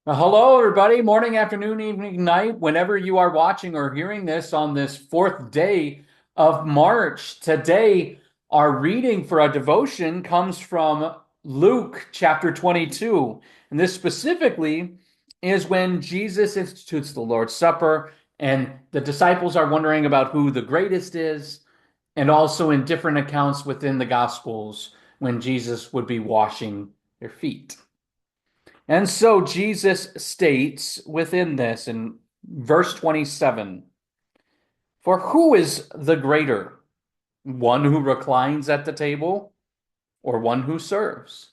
Well, hello, everybody. Morning, afternoon, evening, night, whenever you are watching or hearing this on this fourth day of March. Today, our reading for a devotion comes from Luke chapter 22. And this specifically is when Jesus institutes the Lord's Supper, and the disciples are wondering about who the greatest is, and also in different accounts within the Gospels when Jesus would be washing their feet. And so Jesus states within this in verse 27, for who is the greater, one who reclines at the table or one who serves?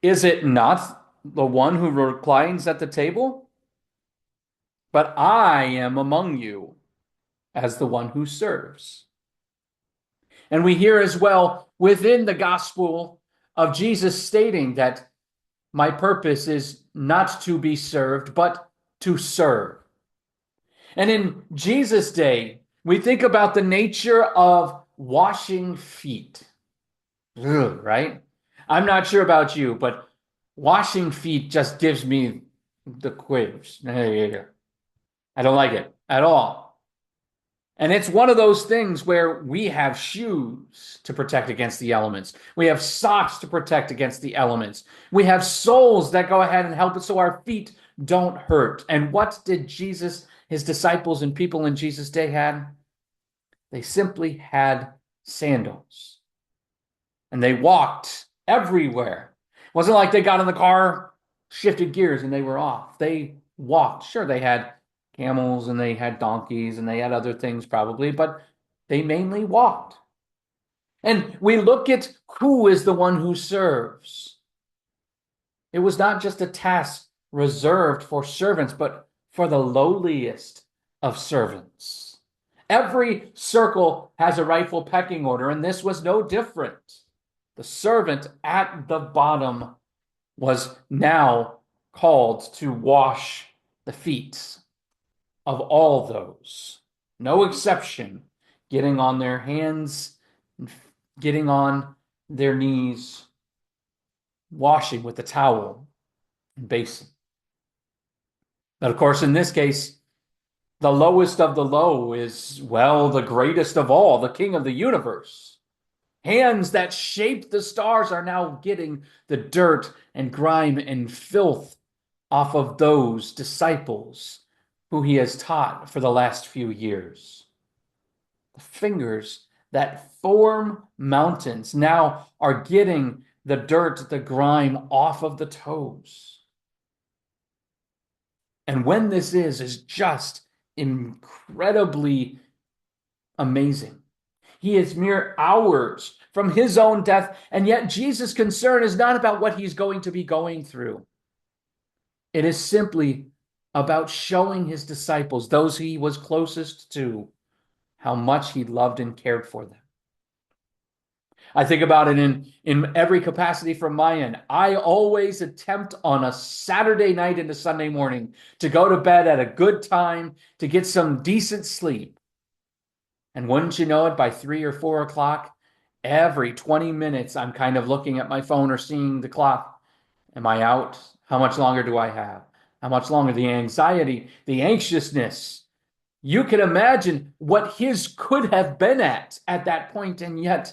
Is it not the one who reclines at the table? But I am among you as the one who serves. And we hear as well within the gospel of Jesus stating that my purpose is not to be served, but to serve. And in Jesus' day, we think about the nature of washing feet. Ugh, right? I'm not sure about you, but washing feet just gives me the quivers. I don't like it at all. And it's one of those things where we have shoes to protect against the elements. We have socks to protect against the elements. We have soles that go ahead and help us so our feet don't hurt. And what did Jesus, his disciples, and people in Jesus' day had? They simply had sandals. And they walked everywhere. It wasn't like they got in the car, shifted gears, and they were off. They walked. Sure, they had camels and they had donkeys and they had other things probably, but they mainly walked. And we look at who is the one who serves. It was not just a task reserved for servants, but for the lowliest of servants. Every circle has a rightful pecking order, and this was no different. The servant at the bottom was now called to wash the feet of all those, no exception, getting on their hands, getting on their knees, washing with a towel and basin. But of course, in this case, the lowest of the low is, well, the greatest of all, the king of the universe. Hands that shaped the stars are now getting the dirt and grime and filth off of those disciples who he has taught for the last few years. The fingers that form mountains now are getting the dirt, the grime off of the toes. And when this is just incredibly amazing. He is mere hours from his own death, and yet Jesus' concern is not about what he's going to be going through. It is simply about showing his disciples, those he was closest to, how much he loved and cared for them. I think about it in every capacity from my end. I always attempt on a Saturday night into Sunday morning to go to bed at a good time, to get some decent sleep. And wouldn't you know it, by 3 or 4 o'clock, every 20 minutes, I'm kind of looking at my phone or seeing the clock. Am I out? How much longer do I have? How much longer? The anxiety, the anxiousness. You can imagine what his could have been at that point, and yet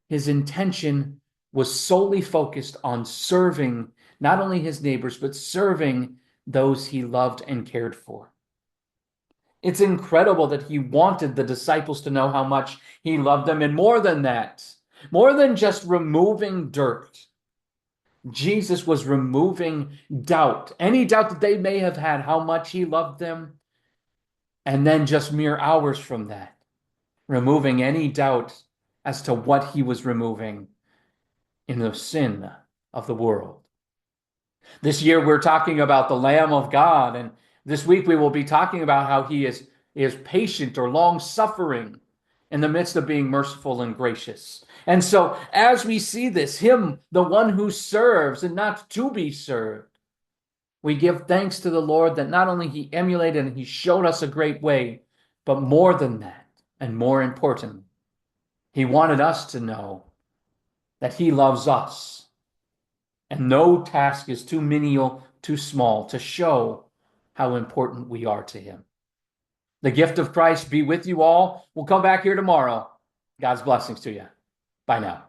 his intention was solely focused on serving not only his neighbors, but serving those he loved and cared for. It's incredible that he wanted the disciples to know how much he loved them. And more than that, more than just removing dirt, Jesus was removing doubt, any doubt that they may have had how much he loved them. And then just mere hours from that, removing any doubt as to what he was removing in the sin of the world. This year, we're talking about the Lamb of God, and this week we will be talking about how he is patient or long-suffering in the midst of being merciful and gracious. And so as we see this, him, the one who serves and not to be served, we give thanks to the Lord that not only he emulated and he showed us a great way, but more than that, and more important, he wanted us to know that he loves us. And no task is too menial, too small to show how important we are to him. The gift of Christ be with you all. We'll come back here tomorrow. God's blessings to you. Bye now.